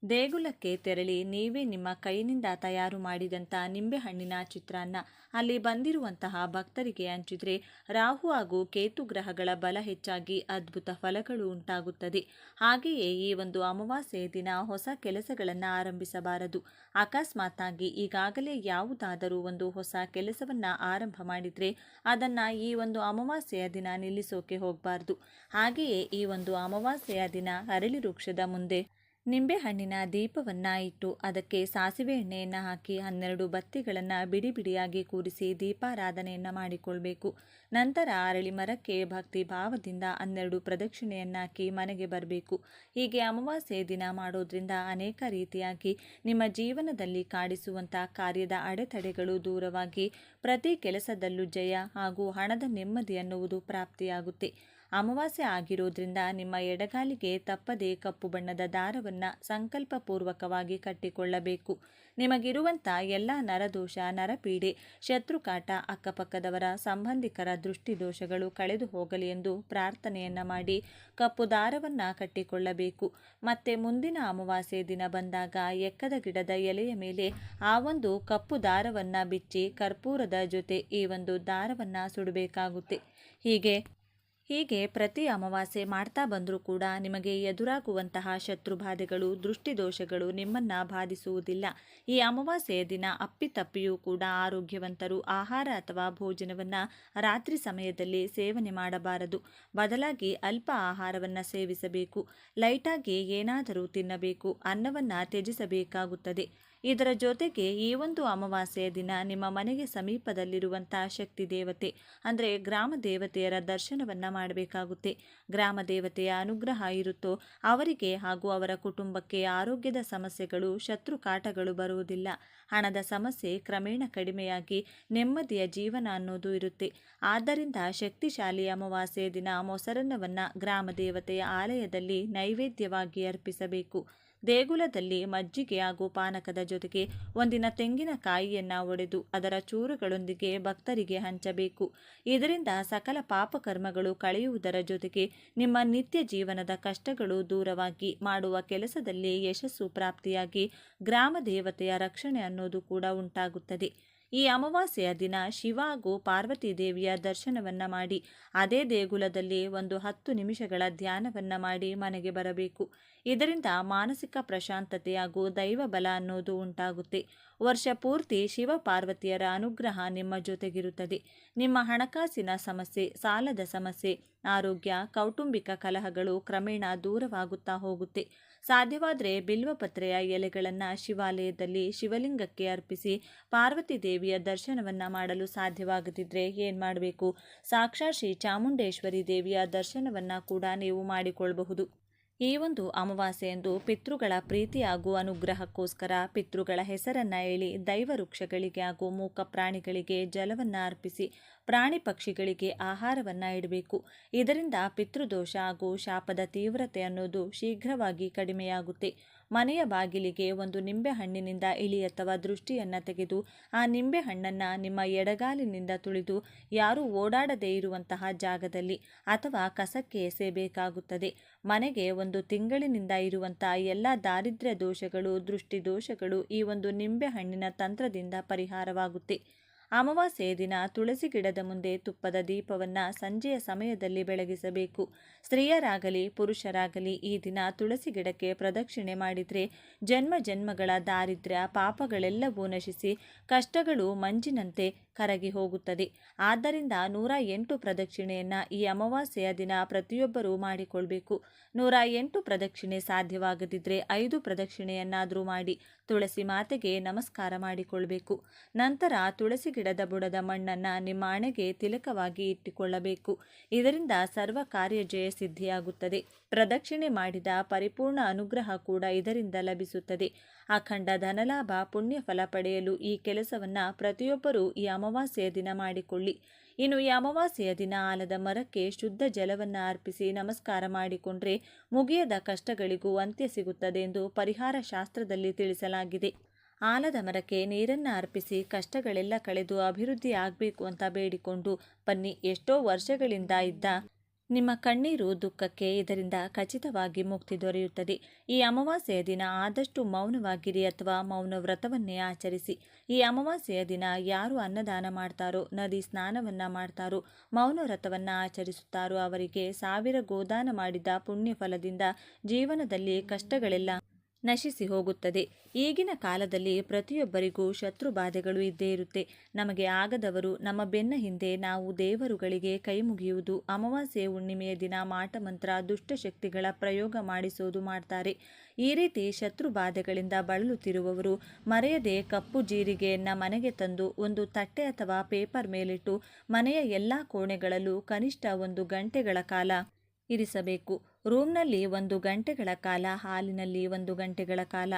ದೇಗುಲಕ್ಕೆ ತೆರಳಿ ನೀವೇ ನಿಮ್ಮ ಕೈನಿಂದ ತಯಾರು ಮಾಡಿದಂಥ ನಿಂಬೆಹಣ್ಣಿನ ಚಿತ್ರಾನ್ನ ಅಲ್ಲಿ ಬಂದಿರುವಂತಹ ಭಕ್ತರಿಗೆ ಹಂಚಿದರೆ ರಾಹು ಹಾಗೂ ಕೇತು ಗ್ರಹಗಳ ಬಲ ಹೆಚ್ಚಾಗಿ ಅದ್ಭುತ ಫಲಗಳು ಉಂಟಾಗುತ್ತದೆ. ಹಾಗೆಯೇ ಈ ಒಂದು ಅಮಾವಾಸ್ಯೆಯ ದಿನ ಹೊಸ ಕೆಲಸಗಳನ್ನು ಆರಂಭಿಸಬಾರದು. ಅಕಸ್ಮಾತ್ತಾಗಿ ಈಗಾಗಲೇ ಯಾವುದಾದರೂ ಒಂದು ಹೊಸ ಕೆಲಸವನ್ನು ಆರಂಭ ಮಾಡಿದರೆ ಅದನ್ನು ಈ ಒಂದು ಅಮಾವಾಸ್ಯೆಯ ದಿನ ನಿಲ್ಲಿಸೋಕೆ ಹೋಗಬಾರ್ದು. ಹಾಗೆಯೇ ಈ ಒಂದು ಅಮಾವಾಸ್ಯೆಯ ದಿನ ಅರಳಿ ವೃಕ್ಷದ ಮುಂದೆ ನಿಂಬೆಹಣ್ಣಿನ ದೀಪವನ್ನು ಇಟ್ಟು ಅದಕ್ಕೆ ಸಾಸಿವೆ ಎಣ್ಣೆಯನ್ನು ಹಾಕಿ 12 ಬತ್ತಿಗಳನ್ನು ಬಿಡಿ ಬಿಡಿಯಾಗಿ ಕೂರಿಸಿ ದೀಪಾರಾಧನೆಯನ್ನು ಮಾಡಿಕೊಳ್ಬೇಕು. ನಂತರ ಅರಳಿ ಮರಕ್ಕೆ ಭಕ್ತಿ ಭಾವದಿಂದ 12 ಪ್ರದಕ್ಷಿಣೆಯನ್ನು ಹಾಕಿ ಮನೆಗೆ ಬರಬೇಕು. ಹೀಗೆ ಅಮಾವಾಸ್ಯೆ ದಿನ ಮಾಡೋದ್ರಿಂದ ಅನೇಕ ರೀತಿಯಾಗಿ ನಿಮ್ಮ ಜೀವನದಲ್ಲಿ ಕಾಡಿಸುವಂಥ ಕಾರ್ಯದ ಅಡೆತಡೆಗಳು ದೂರವಾಗಿ ಪ್ರತಿ ಕೆಲಸದಲ್ಲೂ ಜಯ ಹಾಗೂ ಹಣದ ನೆಮ್ಮದಿ ಅನ್ನುವುದು ಪ್ರಾಪ್ತಿಯಾಗುತ್ತೆ. ಅಮಾವಾಸ್ಯೆ ಆಗಿರೋದ್ರಿಂದ ನಿಮ್ಮ ಎಡಗಾಲಿಗೆ ತಪ್ಪದೇ ಕಪ್ಪು ಬಣ್ಣದ ದಾರವನ್ನು ಸಂಕಲ್ಪಪೂರ್ವಕವಾಗಿ ಕಟ್ಟಿಕೊಳ್ಳಬೇಕು. ನಿಮಗಿರುವಂಥ ಎಲ್ಲ ನರದೋಷ, ನರಪೀಡೆ, ಶತ್ರುಕಾಟ, ಅಕ್ಕಪಕ್ಕದವರ ಸಂಬಂಧಿಕರ ದೃಷ್ಟಿದೋಷಗಳು ಕಳೆದು ಹೋಗಲಿ ಎಂದು ಪ್ರಾರ್ಥನೆಯನ್ನು ಮಾಡಿ ಕಪ್ಪು ದಾರವನ್ನು ಕಟ್ಟಿಕೊಳ್ಳಬೇಕು. ಮತ್ತೆ ಮುಂದಿನ ಅಮಾವಾಸ್ಯೆ ದಿನ ಬಂದಾಗ ಎಕ್ಕದ ಗಿಡದ ಎಲೆಯ ಮೇಲೆ ಆ ಒಂದು ಕಪ್ಪು ದಾರವನ್ನು ಬಿಚ್ಚಿ ಕರ್ಪೂರದ ಜೊತೆ ಈ ಒಂದು ದಾರವನ್ನು ಸುಡಬೇಕಾಗುತ್ತೆ. ಹೀಗೆ ಪ್ರತಿ ಅಮಾವಾಸ್ಯೆ ಮಾಡ್ತಾ ಬಂದರೂ ಕೂಡ ನಿಮಗೆ ಎದುರಾಗುವಂತಹ ಶತ್ರುಬಾಧೆಗಳು, ದೃಷ್ಟಿದೋಷಗಳು ನಿಮ್ಮನ್ನು ಬಾಧಿಸುವುದಿಲ್ಲ. ಈ ಅಮಾವಾಸ್ಯೆಯ ದಿನ ಅಪ್ಪಿತಪ್ಪಿಯೂ ಕೂಡ ಆರೋಗ್ಯವಂತರು ಆಹಾರ ಅಥವಾ ಭೋಜನವನ್ನು ರಾತ್ರಿ ಸಮಯದಲ್ಲಿ ಸೇವನೆ ಮಾಡಬಾರದು. ಬದಲಾಗಿ ಅಲ್ಪ ಆಹಾರವನ್ನು ಸೇವಿಸಬೇಕು. ಲೈಟಾಗಿ ಏನಾದರೂ ತಿನ್ನಬೇಕು. ಅನ್ನವನ್ನು ತ್ಯಜಿಸಬೇಕಾಗುತ್ತದೆ. ಇದರ ಜೊತೆಗೆ ಈ ಒಂದು ಅಮಾವಾಸ್ಯೆಯ ದಿನ ನಿಮ್ಮ ಮನೆಗೆ ಸಮೀಪದಲ್ಲಿರುವಂಥ ಶಕ್ತಿ ದೇವತೆ ಅಂದರೆ ಗ್ರಾಮ ದೇವತೆಯರ ದರ್ಶನವನ್ನು ಮಾಡಬೇಕಾಗುತ್ತೆ. ಗ್ರಾಮ ದೇವತೆಯ ಅನುಗ್ರಹ ಇರುತ್ತೋ ಅವರಿಗೆ ಹಾಗೂ ಅವರ ಕುಟುಂಬಕ್ಕೆ ಆರೋಗ್ಯದ ಸಮಸ್ಯೆಗಳು, ಶತ್ರುಕಾಟಗಳು ಬರುವುದಿಲ್ಲ. ಹಣದ ಸಮಸ್ಯೆ ಕ್ರಮೇಣ ಕಡಿಮೆಯಾಗಿ ನೆಮ್ಮದಿಯ ಜೀವನ ಅನ್ನೋದು ಇರುತ್ತೆ. ಆದ್ದರಿಂದ ಶಕ್ತಿಶಾಲಿ ಅಮಾವಾಸ್ಯೆಯ ದಿನ ಮೊಸರನ್ನವನ್ನು ಗ್ರಾಮ ದೇವತೆಯ ಆಲಯದಲ್ಲಿ ನೈವೇದ್ಯವಾಗಿ ಅರ್ಪಿಸಬೇಕು. ದೇಗುಲದಲ್ಲಿ ಮಜ್ಜಿಗೆ ಹಾಗೂ ಪಾನಕದ ಜೊತೆಗೆ ಒಂದಿನ ತೆಂಗಿನಕಾಯಿಯನ್ನು ಒಡೆದು ಅದರ ಚೂರುಗಳೊಂದಿಗೆ ಭಕ್ತರಿಗೆ ಹಂಚಬೇಕು. ಇದರಿಂದ ಸಕಲ ಪಾಪಕರ್ಮಗಳು ಕಳೆಯುವುದರ ಜೊತೆಗೆ ನಿಮ್ಮ ನಿತ್ಯ ಜೀವನದ ಕಷ್ಟಗಳು ದೂರವಾಗಿ ಮಾಡುವ ಕೆಲಸದಲ್ಲಿ ಯಶಸ್ಸು ಪ್ರಾಪ್ತಿಯಾಗಿ ಗ್ರಾಮ ದೇವತೆಯ ರಕ್ಷಣೆ ಅನ್ನೋದು ಕೂಡ ಉಂಟಾಗುತ್ತದೆ. ಈ ಅಮಾವಾಸ್ಯೆಯ ದಿನ ಶಿವ ಹಾಗೂ ಪಾರ್ವತಿ ದೇವಿಯ ದರ್ಶನವನ್ನ ಮಾಡಿ ಅದೇ ದೇಗುಲದಲ್ಲಿ ಒಂದು 10 ನಿಮಿಷಗಳ ಧ್ಯಾನವನ್ನ ಮಾಡಿ ಮನೆಗೆ ಬರಬೇಕು. ಇದರಿಂದ ಮಾನಸಿಕ ಪ್ರಶಾಂತತೆ ಹಾಗೂ ದೈವ ಬಲ ಅನ್ನೋದು ಉಂಟಾಗುತ್ತೆ. ವರ್ಷ ಪೂರ್ತಿ ಶಿವ ಪಾರ್ವತಿಯರ ಅನುಗ್ರಹ ನಿಮ್ಮ ಜೊತೆಗಿರುತ್ತದೆ. ನಿಮ್ಮ ಹಣಕಾಸಿನ ಸಮಸ್ಯೆ, ಸಾಲದ ಸಮಸ್ಯೆ, ಆರೋಗ್ಯ, ಕೌಟುಂಬಿಕ ಕಲಹಗಳು ಕ್ರಮೇಣ ದೂರವಾಗುತ್ತಾ ಹೋಗುತ್ತೆ. ಸಾಧ್ಯವಾದರೆ ಬಿಲ್ವಪತ್ರೆಯ ಎಲೆಗಳನ್ನು ಶಿವಾಲಯದಲ್ಲಿ ಶಿವಲಿಂಗಕ್ಕೆ ಅರ್ಪಿಸಿ ಪಾರ್ವತಿ ದೇವಿಯ ದರ್ಶನವನ್ನ ಮಾಡಲು ಸಾಧ್ಯವಾಗದಿದ್ದರೆ ಏನು ಮಾಡಬೇಕು? ಸಾಕ್ಷಾತ್ ಶ್ರೀ ಚಾಮುಂಡೇಶ್ವರಿ ದೇವಿಯ ದರ್ಶನವನ್ನ ಕೂಡ ನೀವು ಮಾಡಿಕೊಳ್ಳಬಹುದು. ಈ ಒಂದು ಅಮಾವಾಸ್ಯೆಯಂದು ಪಿತೃಗಳ ಪ್ರೀತಿ ಹಾಗೂ ಅನುಗ್ರಹಕ್ಕೋಸ್ಕರ ಪಿತೃಗಳ ಹೆಸರನ್ನ ಹೇಳಿ ದೈವ ವೃಕ್ಷಗಳಿಗೆ ಹಾಗೂ ಮೂಕ ಪ್ರಾಣಿಗಳಿಗೆ ಜಲವನ್ನ ಅರ್ಪಿಸಿ ಪ್ರಾಣಿ ಪಕ್ಷಿಗಳಿಗೆ ಆಹಾರವನ್ನ ಇಡಬೇಕು. ಇದರಿಂದ ಪಿತೃದೋಷ ಹಾಗೂ ಶಾಪದ ತೀವ್ರತೆ ಅನ್ನೋದು ಶೀಘ್ರವಾಗಿ ಕಡಿಮೆಯಾಗುತ್ತೆ. ಮನೆಯ ಬಾಗಿಲಿಗೆ ಒಂದು ನಿಂಬೆಹಣ್ಣಿನಿಂದ ಇಲಿ ಅಥವಾ ದೃಷ್ಟಿಯನ್ನ ತೆಗೆದು ಆ ನಿಂಬೆಹಣ್ಣನ್ನು ನಿಮ್ಮ ಎಡಗಾಲಿನಿಂದ ತುಳಿದು ಯಾರೂ ಓಡಾಡದೇ ಇರುವಂತಹ ಜಾಗದಲ್ಲಿ ಅಥವಾ ಕಸಕ್ಕೆ ಎಸೆಯಬೇಕಾಗುತ್ತದೆ. ಮನೆಗೆ ಒಂದು ತಿಂಗಳಿನಿಂದ ಇರುವಂತಹ ಎಲ್ಲ ದಾರಿದ್ರ್ಯ ದೋಷಗಳು, ದೃಷ್ಟಿ ದೋಷಗಳು ಈ ಒಂದು ನಿಂಬೆಹಣ್ಣಿನ ತಂತ್ರದಿಂದ ಪರಿಹಾರವಾಗುತ್ತೆ. ಅಮಾವಾಸ್ಯೆಯ ದಿನ ತುಳಸಿ ಗಿಡದ ಮುಂದೆ ತುಪ್ಪದ ದೀಪವನ್ನು ಸಂಜೆಯ ಸಮಯದಲ್ಲಿ ಬೆಳಗಿಸಬೇಕು. ಸ್ತ್ರೀಯರಾಗಲಿ ಪುರುಷರಾಗಲಿ ಈ ದಿನ ತುಳಸಿ ಗಿಡಕ್ಕೆ ಪ್ರದಕ್ಷಿಣೆ ಮಾಡಿದರೆ ಜನ್ಮ ಜನ್ಮಗಳ ದಾರಿದ್ರ್ಯ ಪಾಪಗಳೆಲ್ಲವೂ ನಶಿಸಿ ಕಷ್ಟಗಳು ಮಂಜಿನಂತೆ ಕರಗಿ ಹೋಗುತ್ತದೆ. ಆದ್ದರಿಂದ 108 ಪ್ರದಕ್ಷಿಣೆಯನ್ನು ಈ ಅಮಾವಾಸ್ಯೆಯ ದಿನ ಪ್ರತಿಯೊಬ್ಬರೂ ಮಾಡಿಕೊಳ್ಬೇಕು. 108 ಪ್ರದಕ್ಷಿಣೆ ಸಾಧ್ಯವಾಗದಿದ್ದರೆ 5 ಪ್ರದಕ್ಷಿಣೆಯನ್ನಾದರೂ ಮಾಡಿ ತುಳಸಿ ಮಾತೆಗೆ ನಮಸ್ಕಾರ ಮಾಡಿಕೊಳ್ಬೇಕು. ನಂತರ ತುಳಸಿ ಗಿಡದ ಬುಡದ ಮಣ್ಣನ್ನು ನಿಮ್ಮ ಹಣೆಗೆ ತಿಲಕವಾಗಿ ಇಟ್ಟುಕೊಳ್ಳಬೇಕು. ಇದರಿಂದ ಸರ್ವ ಕಾರ್ಯ ಜಯ ಸಿದ್ಧಿಯಾಗುತ್ತದೆ. ಪ್ರದಕ್ಷಿಣೆ ಮಾಡಿದ ಪರಿಪೂರ್ಣ ಅನುಗ್ರಹ ಕೂಡ ಇದರಿಂದ ಲಭಿಸುತ್ತದೆ. ಅಖಂಡ ಧನಲಾಭ ಪುಣ್ಯ ಫಲ ಪಡೆಯಲು ಈ ಕೆಲಸವನ್ನು ಪ್ರತಿಯೊಬ್ಬರೂ ಈ ಅಮಾವಾಸ್ಯೆಯ ದಿನ ಮಾಡಿಕೊಳ್ಳಿ. ಇನ್ನು ಈ ಅಮಾವಾಸ್ಯೆಯ ದಿನ ಆಲದ ಮರಕ್ಕೆ ಶುದ್ಧ ಜಲವನ್ನು ಅರ್ಪಿಸಿ ನಮಸ್ಕಾರ ಮಾಡಿಕೊಂಡ್ರೆ ಮುಗಿಯದ ಕಷ್ಟಗಳಿಗೂ ಅಂತ್ಯ ಸಿಗುತ್ತದೆ ಎಂದು ಪರಿಹಾರ ಶಾಸ್ತ್ರದಲ್ಲಿ ತಿಳಿಸಲಾಗಿದೆ. ಆಲದ ಮರಕ್ಕೆ ನೀರನ್ನು ಅರ್ಪಿಸಿ ಕಷ್ಟಗಳೆಲ್ಲ ಕಳೆದು ಅಭಿವೃದ್ಧಿ ಆಗಬೇಕು ಅಂತ ಬೇಡಿಕೊಂಡು ಬನ್ನಿ. ಎಷ್ಟೋ ವರ್ಷಗಳಿಂದ ಇದ್ದ ನಿಮ್ಮ ಕಣ್ಣೀರು ದುಃಖಕ್ಕೆ ಇದರಿಂದ ಖಚಿತವಾಗಿ ಮುಕ್ತಿ ದೊರೆಯುತ್ತದೆ. ಈ ಅಮಾವಾಸ್ಯೆಯ ದಿನ ಆದಷ್ಟು ಮೌನವಾಗಿರಿ ಅಥವಾ ಮೌನ ವ್ರತವನ್ನೇ ಆಚರಿಸಿ. ಈ ಅಮಾವಾಸ್ಯೆಯ ದಿನ ಯಾರು ಅನ್ನದಾನ ಮಾಡ್ತಾರೋ, ನದಿ ಸ್ನಾನವನ್ನು ಮಾಡ್ತಾರೋ, ಮೌನ ವ್ರತವನ್ನು ಆಚರಿಸುತ್ತಾರೋ ಅವರಿಗೆ 1000 ಗೋದಾನ ಮಾಡಿದ ಪುಣ್ಯ ಫಲದಿಂದ ಜೀವನದಲ್ಲಿ ಕಷ್ಟಗಳೆಲ್ಲ ನಶಿಸಿ ಹೋಗುತ್ತದೆ. ಈಗಿನ ಕಾಲದಲ್ಲಿ ಪ್ರತಿಯೊಬ್ಬರಿಗೂ ಶತ್ರು ಬಾಧೆಗಳು ಇದ್ದೇ ಇರುತ್ತೆ. ನಮಗೆ ಆಗದವರು ನಮ್ಮ ಬೆನ್ನ ಹಿಂದೆ ನಾವು ದೇವರುಗಳಿಗೆ ಕೈ ಮುಗಿಯುವುದು, ಅಮಾವಾಸ್ಯೆ ಹುಣ್ಣಿಮೆಯ ದಿನ ಮಾಟಮಂತ್ರ, ದುಷ್ಟಶಕ್ತಿಗಳ ಪ್ರಯೋಗ ಮಾಡಿಸೋದು ಮಾಡ್ತಾರೆ. ಈ ರೀತಿ ಶತ್ರು ಬಾಧೆಗಳಿಂದ ಬಳಲುತ್ತಿರುವವರು ಮರೆಯದೆ ಕಪ್ಪು ಜೀರಿಗೆಯನ್ನು ಮನೆಗೆ ತಂದು ಒಂದು ತಟ್ಟೆ ಅಥವಾ ಪೇಪರ್ ಮೇಲಿಟ್ಟು ಮನೆಯ ಎಲ್ಲ ಕೋಣೆಗಳಲ್ಲೂ ಕನಿಷ್ಠ 1 ಗಂಟೆಗಳ ಕಾಲ ಇರಿಸಬೇಕು. ರೂಮ್ನಲ್ಲಿ 1 ಗಂಟೆಗಳ ಕಾಲ, ಹಾಲಿನಲ್ಲಿ 1 ಗಂಟೆಗಳ ಕಾಲ,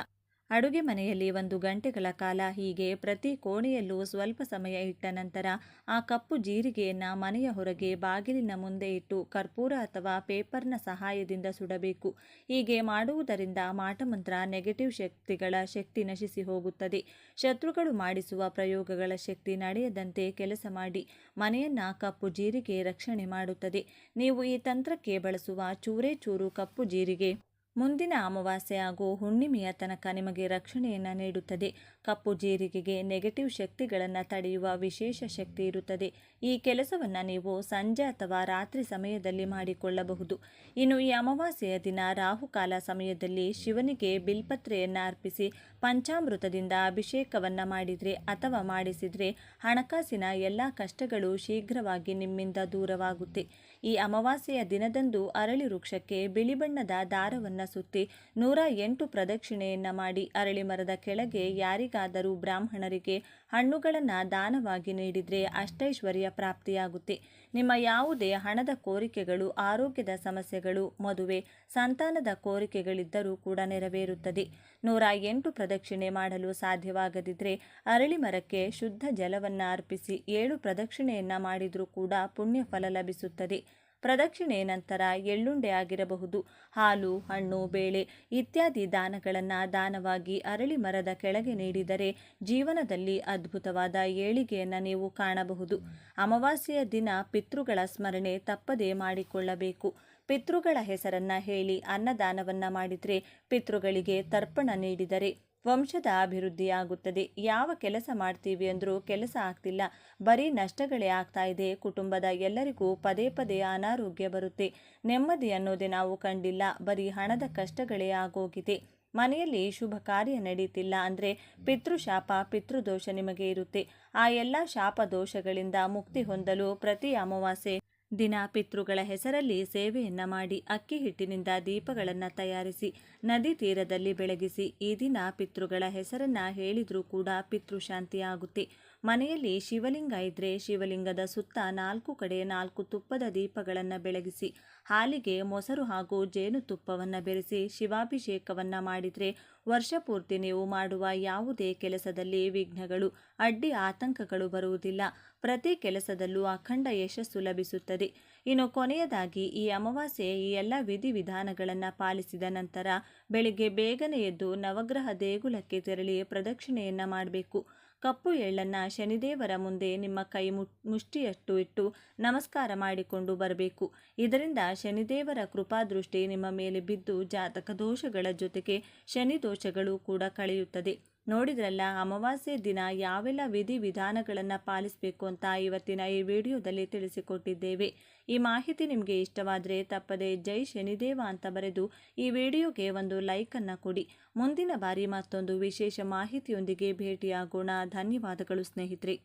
ಅಡುಗೆ ಮನೆಯಲ್ಲಿ 1 ಗಂಟೆಗಳ ಕಾಲ, ಹೀಗೆ ಪ್ರತಿ ಕೋಣೆಯಲ್ಲೂ ಸ್ವಲ್ಪ ಸಮಯ ಇಟ್ಟ ನಂತರ ಆ ಕಪ್ಪು ಜೀರಿಗೆಯನ್ನು ಮನೆಯ ಹೊರಗೆ ಬಾಗಿಲಿನ ಮುಂದೆ ಇಟ್ಟು ಕರ್ಪೂರ ಅಥವಾ ಪೇಪರ್ನ ಸಹಾಯದಿಂದ ಸುಡಬೇಕು. ಹೀಗೆ ಮಾಡುವುದರಿಂದ ಮಾಟಮಂತ್ರ ನೆಗೆಟಿವ್ ಶಕ್ತಿಗಳ ಶಕ್ತಿ ನಶಿಸಿ ಹೋಗುತ್ತದೆ. ಶತ್ರುಗಳು ಮಾಡಿಸುವ ಪ್ರಯೋಗಗಳ ಶಕ್ತಿ ನಡೆಯದಂತೆ ಕೆಲಸ ಮಾಡಿ ಮನೆಯನ್ನ ಕಪ್ಪು ಜೀರಿಗೆ ರಕ್ಷಣೆ ಮಾಡುತ್ತದೆ. ನೀವು ಈ ತಂತ್ರಕ್ಕೆ ಬಳಸುವ ಚೂರೇ ಚೂರು ಕಪ್ಪು ಜೀರಿಗೆ ಮುಂದಿನ ಅಮಾವಾಸ್ಯೆ ಹಾಗೂ ಹುಣ್ಣಿಮೆಯ ತನಕ ನಿಮಗೆ ರಕ್ಷಣೆಯನ್ನು ನೀಡುತ್ತದೆ. ಕಪ್ಪು ಜೀರಿಗೆಗೆ ನೆಗೆಟಿವ್ ಶಕ್ತಿಗಳನ್ನು ತಡೆಯುವ ವಿಶೇಷ ಶಕ್ತಿ ಇರುತ್ತದೆ. ಈ ಕೆಲಸವನ್ನು ನೀವು ಸಂಜೆ ಅಥವಾ ರಾತ್ರಿ ಸಮಯದಲ್ಲಿ ಮಾಡಿಕೊಳ್ಳಬಹುದು. ಇನ್ನು ಈ ಅಮಾವಾಸ್ಯೆಯ ದಿನ ರಾಹುಕಾಲ ಸಮಯದಲ್ಲಿ ಶಿವನಿಗೆ ಬಿಲ್ಪತ್ರೆಯನ್ನು ಅರ್ಪಿಸಿ ಪಂಚಾಮೃತದಿಂದ ಅಭಿಷೇಕವನ್ನು ಮಾಡಿದರೆ ಅಥವಾ ಮಾಡಿಸಿದರೆ ಹಣಕಾಸಿನ ಎಲ್ಲ ಕಷ್ಟಗಳು ಶೀಘ್ರವಾಗಿ ನಿಮ್ಮಿಂದ ದೂರವಾಗುತ್ತೆ. ಈ ಅಮಾವಾಸ್ಯೆಯ ದಿನದಂದು ಅರಳಿ ವೃಕ್ಷಕ್ಕೆ ಬಿಳಿ ಬಣ್ಣದ ದಾರವನ್ನು ಸುತ್ತಿ 108 ಪ್ರದಕ್ಷಿಣೆಯನ್ನು ಮಾಡಿ ಅರಳಿ ಮರದ ಕೆಳಗೆ ಯಾರಿಗಾದರೂ ಬ್ರಾಹ್ಮಣರಿಗೆ ಹಣ್ಣುಗಳನ್ನು ದಾನವಾಗಿ ನೀಡಿದರೆ ಅಷ್ಟೈಶ್ವರ್ಯ ಪ್ರಾಪ್ತಿಯಾಗುತ್ತೆ. ನಿಮ್ಮ ಯಾವುದೇ ಹಣದ ಕೋರಿಕೆಗಳು, ಆರೋಗ್ಯದ ಸಮಸ್ಯೆಗಳು, ಮದುವೆ, ಸಂತಾನದ ಕೋರಿಕೆಗಳಿದ್ದರೂ ಕೂಡ ನೆರವೇರುತ್ತದೆ. 108 ಪ್ರದಕ್ಷಿಣೆ ಮಾಡಲು ಸಾಧ್ಯವಾಗದಿದ್ದರೆ ಅರಳಿ ಮರಕ್ಕೆ ಶುದ್ಧ ಜಲವನ್ನು ಅರ್ಪಿಸಿ 7 ಪ್ರದಕ್ಷಿಣೆಯನ್ನು ಮಾಡಿದರೂ ಕೂಡ ಪುಣ್ಯ ಫಲ ಲಭಿಸುತ್ತದೆ. ಪ್ರದಕ್ಷಿಣೆ ನಂತರ ಎಳ್ಳುಂಡೆ ಆಗಿರಬಹುದು, ಹಾಲು, ಹಣ್ಣು, ಬೇಳೆ ಇತ್ಯಾದಿ ದಾನಗಳನ್ನು ದಾನವಾಗಿ ಅರಳಿ ಮರದ ಕೆಳಗೆ ನೀಡಿದರೆ ಜೀವನದಲ್ಲಿ ಅದ್ಭುತವಾದ ಏಳಿಗೆಯನ್ನು ನೀವು ಕಾಣಬಹುದು. ಅಮಾವಾಸ್ಯೆಯ ದಿನ ಪಿತೃಗಳ ಸ್ಮರಣೆ ತಪ್ಪದೇ ಮಾಡಿಕೊಳ್ಳಬೇಕು. ಪಿತೃಗಳ ಹೆಸರನ್ನ ಹೇಳಿ ಅನ್ನದಾನವನ್ನ ಮಾಡಿದರೆ, ಪಿತೃಗಳಿಗೆ ತರ್ಪಣ ನೀಡಿದರೆ ವಂಶದ ಅಭಿವೃದ್ಧಿಯಾಗುತ್ತದೆ. ಯಾವ ಕೆಲಸ ಮಾಡ್ತೀವಿ ಅಂದರೂ ಕೆಲಸ ಆಗ್ತಿಲ್ಲ, ಬರೀ ನಷ್ಟಗಳೇ ಆಗ್ತಾ ಇದೆ, ಕುಟುಂಬದ ಎಲ್ಲರಿಗೂ ಪದೇ ಪದೇ ಅನಾರೋಗ್ಯ ಬರುತ್ತೆ, ನೆಮ್ಮದಿ ಅನ್ನೋದೇ ನಾವು ಕಂಡಿಲ್ಲ, ಬರೀ ಹಣದ ಕಷ್ಟಗಳೇ ಆಗೋಗಿದೆ, ಮನೆಯಲ್ಲಿ ಶುಭ ಕಾರ್ಯ ನಡೀತಿಲ್ಲ ಅಂದರೆ ಪಿತೃಶಾಪ, ಪಿತೃದೋಷ ನಿಮಗೆ ಇರುತ್ತೆ. ಆ ಎಲ್ಲ ಶಾಪ ದೋಷಗಳಿಂದ ಮುಕ್ತಿ ಹೊಂದಲು ಪ್ರತಿ ಅಮಾವಾಸ್ಯೆ ದಿನ ಪಿತೃಗಳ ಹೆಸರಲ್ಲಿ ಸೇವೆಯನ್ನ ಮಾಡಿ ಅಕ್ಕಿ ಹಿಟ್ಟಿನಿಂದ ದೀಪಗಳನ್ನು ತಯಾರಿಸಿ ನದಿ ತೀರದಲ್ಲಿ ಬೆಳಗಿಸಿ. ಈ ದಿನ ಪಿತೃಗಳ ಹೆಸರನ್ನ ಹೇಳಿದ್ರೂ ಕೂಡ ಪಿತೃಶಾಂತಿ ಆಗುತ್ತೆ. ಮನೆಯಲ್ಲಿ ಶಿವಲಿಂಗ ಇದ್ರೆ ಶಿವಲಿಂಗದ ಸುತ್ತ 4 ಕಡೆ 4 ತುಪ್ಪದ ದೀಪಗಳನ್ನು ಬೆಳಗಿಸಿ ಹಾಲಿಗೆ ಮೊಸರು ಹಾಗೂ ಜೇನುತುಪ್ಪವನ್ನು ಬೆರೆಸಿ ಶಿವಾಭಿಷೇಕವನ್ನ ಮಾಡಿದರೆ ವರ್ಷ ಪೂರ್ತಿ ನೀವು ಮಾಡುವ ಯಾವುದೇ ಕೆಲಸದಲ್ಲಿ ವಿಘ್ನಗಳು, ಅಡ್ಡಿ ಆತಂಕಗಳು ಬರುವುದಿಲ್ಲ. ಪ್ರತಿ ಕೆಲಸದಲ್ಲೂ ಅಖಂಡ ಯಶಸ್ಸು ಲಭಿಸುತ್ತದೆ. ಇನ್ನು ಕೊನೆಯದಾಗಿ ಈ ಅಮಾವಾಸ್ಯೆ ಈ ಎಲ್ಲ ವಿಧಿವಿಧಾನಗಳನ್ನು ಪಾಲಿಸಿದ ನಂತರ ಬೆಳಿಗ್ಗೆ ಬೇಗನೆ ಎದ್ದು ನವಗ್ರಹ ದೇಗುಲಕ್ಕೆ ತೆರಳಿ ಪ್ರದಕ್ಷಿಣೆಯನ್ನ ಮಾಡಬೇಕು. ಕಪ್ಪು ಎಳ್ಳನ್ನು ಶನಿದೇವರ ಮುಂದೆ ನಿಮ್ಮ ಕೈ ಮುಷ್ಟಿಯಷ್ಟು ಇಟ್ಟು ನಮಸ್ಕಾರ ಮಾಡಿಕೊಂಡು ಬರಬೇಕು. ಇದರಿಂದ ಶನಿದೇವರ ಕೃಪಾದೃಷ್ಟಿ ನಿಮ್ಮ ಮೇಲೆ ಬಿದ್ದು ಜಾತಕ ದೋಷಗಳ ಜೊತೆಗೆ ಶನಿ ದೋಷಗಳು ಕೂಡ ಕಳೆಯುತ್ತದೆ. ನೋಡಿದ್ರಲ್ಲ, ಅಮಾವಾಸ್ಯೆ ದಿನ ಯಾವೆಲ್ಲ ವಿಧಿವಿಧಾನಗಳನ್ನು ಪಾಲಿಸಬೇಕು ಅಂತ ಇವತ್ತಿನ ಈ ವಿಡಿಯೋದಲ್ಲಿ ತಿಳಿಸಿಕೊಟ್ಟಿದ್ದೇವೆ. ಈ ಮಾಹಿತಿ ನಿಮಗೆ ಇಷ್ಟವಾದರೆ ತಪ್ಪದೆ ಜೈ ಶನಿದೇವ ಅಂತ ಬರೆದು ಈ ವಿಡಿಯೋಗೆ ಒಂದು ಲೈಕನ್ನು ಕೊಡಿ. ಮುಂದಿನ ಬಾರಿ ಮತ್ತೊಂದು ವಿಶೇಷ ಮಾಹಿತಿಯೊಂದಿಗೆ ಭೇಟಿಯಾಗೋಣ. ಧನ್ಯವಾದಗಳು ಸ್ನೇಹಿತರೆ.